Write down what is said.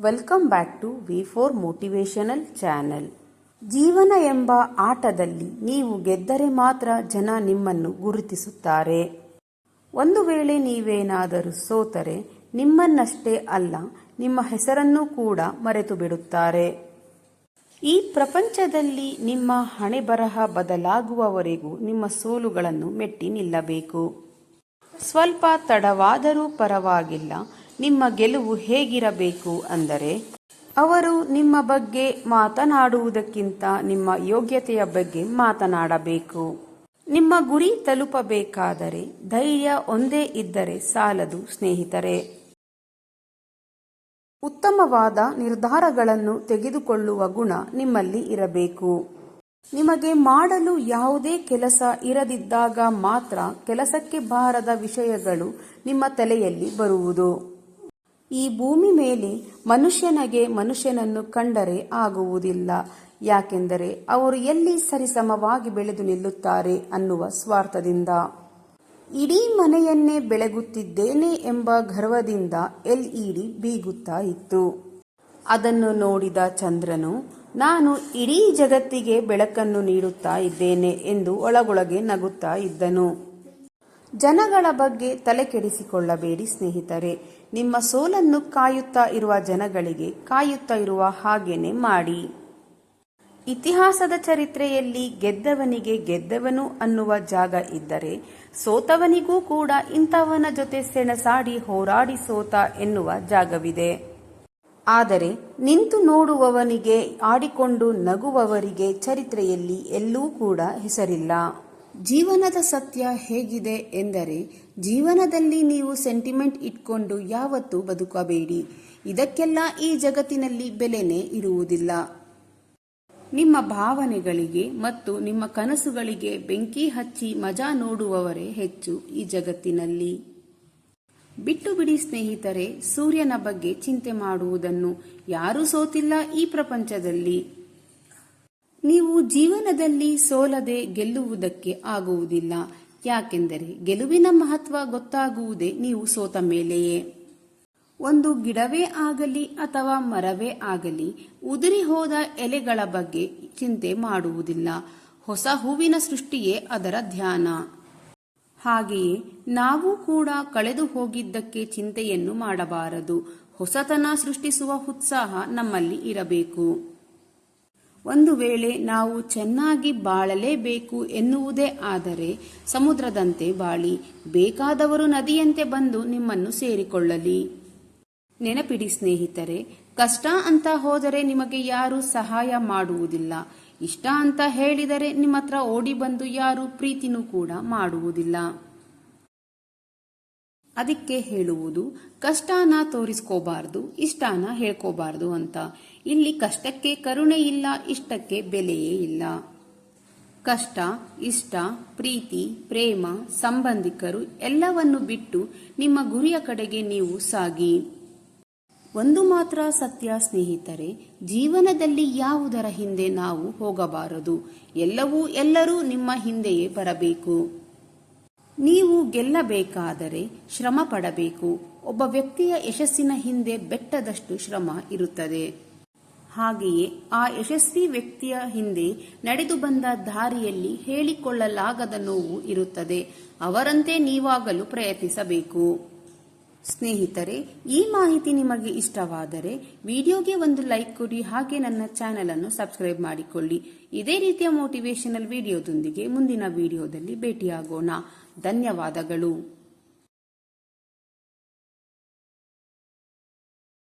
Welcome back to V4 motivational channel. ಜೀವನ ಎಂಬ ಆಟದಲ್ಲಿ ನೀವು ಗೆದ್ದರೆ ಮಾತ್ರ ಜನ ನಿಮ್ಮನ್ನು ಗುರುತಿಸುತ್ತಾರೆ. ಒಂದು ವೇಳೆ ನೀವೇನಾದರೂ ಸೋತರೆ ನಿಮ್ಮನ್ನಷ್ಟೇ ಅಲ್ಲ, ನಿಮ್ಮ ಹೆಸರನ್ನು ಕೂಡ ಮರೆತು ಬಿಡುತ್ತಾರೆ. ಈ ಪ್ರಪಂಚದಲ್ಲಿ ನಿಮ್ಮ ಹಣೆಬರಹ ಬದಲಾಗುವವರೆಗೂ ನಿಮ್ಮ ಸೋಲುಗಳನ್ನು ಮೆಟ್ಟಿ ನಿಲ್ಲಬೇಕು. ಸ್ವಲ್ಪ ತಡವಾದರೂ ಪರವಾಗಿಲ್ಲ. ನಿಮ್ಮ ಗೆಲುವು ಹೇಗಿರಬೇಕು ಅಂದರೆ, ಅವರು ನಿಮ್ಮ ಬಗ್ಗೆ ಮಾತನಾಡುವುದಕ್ಕಿಂತ ನಿಮ್ಮ ಯೋಗ್ಯತೆಯ ಬಗ್ಗೆ ಮಾತನಾಡಬೇಕು. ನಿಮ್ಮ ಗುರಿ ತಲುಪಬೇಕಾದರೆ ಧೈರ್ಯ ಒಂದೇ ಇದ್ದರೆ ಸಾಲದು ಸ್ನೇಹಿತರೆ. ಉತ್ತಮವಾದ ನಿರ್ಧಾರಗಳನ್ನು ತೆಗೆದುಕೊಳ್ಳುವ ಗುಣ ನಿಮ್ಮಲ್ಲಿ ಇರಬೇಕು. ನಿಮಗೆ ಮಾಡಲು ಯಾವುದೇ ಕೆಲಸ ಇರದಿದ್ದಾಗ ಮಾತ್ರ ಕೆಲಸಕ್ಕೆ ಬಾರದ ವಿಷಯಗಳು ನಿಮ್ಮ ತಲೆಯಲ್ಲಿ ಬರುವುದು. ಈ ಭೂಮಿ ಮೇಲೆ ಮನುಷ್ಯನನ್ನು ಕಂಡರೆ ಆಗುವುದಿಲ್ಲ. ಯಾಕೆಂದರೆ ಅವರು ಎಲ್ಲಿ ಸರಿಸಮವಾಗಿ ಬೆಳೆದು ನಿಲ್ಲುತ್ತಾರೆ ಅನ್ನುವ ಸ್ವಾರ್ಥದಿಂದ. ಇಡೀ ಮನೆಯನ್ನೇ ಬೆಳಗುತ್ತಿದ್ದೇನೆ ಎಂಬ ಗರ್ವದಿಂದ LED ಬೀಗುತ್ತಾ ಇತ್ತು. ಅದನ್ನು ನೋಡಿದ ಚಂದ್ರನು, ನಾನು ಇಡೀ ಜಗತ್ತಿಗೆ ಬೆಳಕನ್ನು ನೀಡುತ್ತಾ ಇದ್ದೇನೆ ಎಂದು ಒಳಗೊಳಗೆ ನಗುತ್ತಾ ಇದ್ದನು. ಜನಗಳ ಬಗ್ಗೆ ತಲೆ ಕೆಡಿಸಿಕೊಳ್ಳಬೇಡಿ ಸ್ನೇಹಿತರೆ. ನಿಮ್ಮ ಸೋಲನ್ನು ಕಾಯುತ್ತಾ ಇರುವ ಜನಗಳಿಗೆ ಕಾಯುತ್ತಾ ಇರುವ ಹಾಗೇನೆ ಮಾಡಿ. ಇತಿಹಾಸದ ಚರಿತ್ರೆಯಲ್ಲಿ ಗೆದ್ದವನಿಗೆ ಗೆದ್ದವನು ಅನ್ನುವ ಜಾಗ ಇದ್ದರೆ, ಸೋತವನಿಗೂ ಕೂಡ ಇಂಥವನ ಜೊತೆ ಸೆಣಸಾಡಿ ಹೋರಾಡಿ ಸೋತ ಎನ್ನುವ ಜಾಗವಿದೆ. ಆದರೆ ನಿಂತು ನೋಡುವವನಿಗೆ, ಆಡಿಕೊಂಡು ನಗುವವರಿಗೆ ಚರಿತ್ರೆಯಲ್ಲಿ ಎಲ್ಲೂ ಕೂಡ ಹೆಸರಿಲ್ಲ. ಜೀವನದ ಸತ್ಯ ಹೇಗಿದೆ ಎಂದರೆ, ಜೀವನದಲ್ಲಿ ನೀವು ಸೆಂಟಿಮೆಂಟ್ ಇಟ್ಕೊಂಡು ಯಾವತ್ತೂ ಬದುಕಬೇಡಿ. ಇದಕ್ಕೆಲ್ಲ ಈ ಜಗತ್ತಿನಲ್ಲಿ ಬೆಲೆನೇ ಇರುವುದಿಲ್ಲ. ನಿಮ್ಮ ಭಾವನೆಗಳಿಗೆ ಮತ್ತು ನಿಮ್ಮ ಕನಸುಗಳಿಗೆ ಬೆಂಕಿ ಹಚ್ಚಿ ಮಜಾ ನೋಡುವವರೇ ಹೆಚ್ಚು ಈ ಜಗತ್ತಿನಲ್ಲಿ. ಬಿಟ್ಟು ಬಿಡಿ ಸ್ನೇಹಿತರೆ ಸೂರ್ಯನ ಬಗ್ಗೆ ಚಿಂತೆ ಮಾಡುವುದನ್ನು. ಯಾರೂ ಸೋತಿಲ್ಲ ಈ ಪ್ರಪಂಚದಲ್ಲಿ. ನೀವು ಜೀವನದಲ್ಲಿ ಸೋಲದೆ ಗೆಲ್ಲುವುದಕ್ಕೆ ಆಗುವುದಿಲ್ಲ. ಯಾಕೆಂದರೆ ಗೆಲುವಿನ ಮಹತ್ವ ಗೊತ್ತಾಗುವುದೇ ನೀವು ಸೋತ ಮೇಲೆಯೇ. ಒಂದು ಗಿಡವೇ ಆಗಲಿ ಅಥವಾ ಮರವೇ ಆಗಲಿ ಉದುರಿ ಹೋದ ಎಲೆಗಳ ಬಗ್ಗೆ ಚಿಂತೆ ಮಾಡುವುದಿಲ್ಲ. ಹೊಸ ಹೂವಿನ ಸೃಷ್ಟಿಯೇ ಅದರ ಧ್ಯಾನ. ಹಾಗೆಯೇ ನಾವು ಕೂಡ ಕಳೆದು ಹೋಗಿದ್ದಕ್ಕೆ ಚಿಂತೆಯನ್ನು ಮಾಡಬಾರದು. ಹೊಸತನ ಸೃಷ್ಟಿಸುವ ಉತ್ಸಾಹ ನಮ್ಮಲ್ಲಿ ಇರಬೇಕು. ಒಂದು ವೇಳೆ ನಾವು ಚೆನ್ನಾಗಿ ಬಾಳಲೇಬೇಕು ಎನ್ನುವುದೇ ಆದರೆ ಸಮುದ್ರದಂತೆ ಬಾಳಿ, ಬೇಕಾದವರು ನದಿಯಂತೆ ಬಂದು ನಿಮ್ಮನ್ನು ಸೇರಿಕೊಳ್ಳಲಿ. ನೆನಪಿಡಿ ಸ್ನೇಹಿತರೆ, ಕಷ್ಟ ಅಂತ ಹೋದರೆ ನಿಮಗೆ ಯಾರೂ ಸಹಾಯ ಮಾಡುವುದಿಲ್ಲ. ಇಷ್ಟ ಅಂತ ಹೇಳಿದರೆ ನಿಮ್ಮ ಹತ್ರ ಓಡಿ ಬಂದು ಯಾರು ಪ್ರೀತಿನೂ ಕೂಡ ಮಾಡುವುದಿಲ್ಲ. ಅದಕ್ಕೆ ಹೇಳುವುದು, ಕಷ್ಟನ ತೋರಿಸ್ಕೋಬಾರ್ದು, ಇಷ್ಟನ ಹೇಳ್ಕೋಬಾರ್ದು ಅಂತ. ಇಲ್ಲಿ ಕಷ್ಟಕ್ಕೆ ಕರುಣೆ ಇಲ್ಲ, ಇಷ್ಟಕ್ಕೆ ಬೆಲೆಯೇ ಇಲ್ಲ. ಕಷ್ಟ, ಇಷ್ಟ, ಪ್ರೀತಿ, ಪ್ರೇಮ, ಸಂಬಂಧಿಕರು ಎಲ್ಲವನ್ನು ಬಿಟ್ಟು ನಿಮ್ಮ ಗುರಿಯ ಕಡೆಗೆ ನೀವು ಸಾಗಿ. ಒಂದು ಮಾತ್ರ ಸತ್ಯ ಸ್ನೇಹಿತರೆ, ಜೀವನದಲ್ಲಿ ಯಾವುದರ ಹಿಂದೆ ನಾವು ಹೋಗಬಾರದು. ಎಲ್ಲರೂ ನಿಮ್ಮ ಹಿಂದೆಯೇ ಬರಬೇಕು. ನೀವು ಗೆಲ್ಲಬೇಕಾದರೆ ಶ್ರಮ ಪಡಬೇಕು. ಒಬ್ಬ ವ್ಯಕ್ತಿಯ ಯಶಸ್ಸಿನ ಹಿಂದೆ ಬೆಟ್ಟದಷ್ಟು ಶ್ರಮ ಇರುತ್ತದೆ. ಹಾಗೆಯೇ ಆ ಯಶಸ್ವಿ ವ್ಯಕ್ತಿಯ ಹಿಂದೆ ನಡೆದು ಬಂದ ದಾರಿಯಲ್ಲಿ ಹೇಳಿಕೊಳ್ಳಲಾಗದ ನೋವು ಇರುತ್ತದೆ. ಅವರಂತೆ ನೀವಾಗಲು ಪ್ರಯತ್ನಿಸಬೇಕು. ಸ್ನೇಹಿತರೆ, ಈ ಮಾಹಿತಿ ನಿಮಗೆ ಇಷ್ಟವಾದರೆ ವಿಡಿಯೋಗೆ ಒಂದು ಲೈಕ್ ಕೊಡಿ. ಹಾಗೆ ನನ್ನ ಚಾನೆಲ್ ಅನ್ನು ಸಬ್ಸ್ಕ್ರೈಬ್ ಮಾಡಿಕೊಳ್ಳಿ. ಇದೇ ರೀತಿಯ ಮೋಟಿವೇಶನಲ್ ವಿಡಿಯೋದೊಂದಿಗೆ ಮುಂದಿನ ವಿಡಿಯೋದಲ್ಲಿ ಭೇಟಿಯಾಗೋಣ. ಧನ್ಯವಾದಗಳು.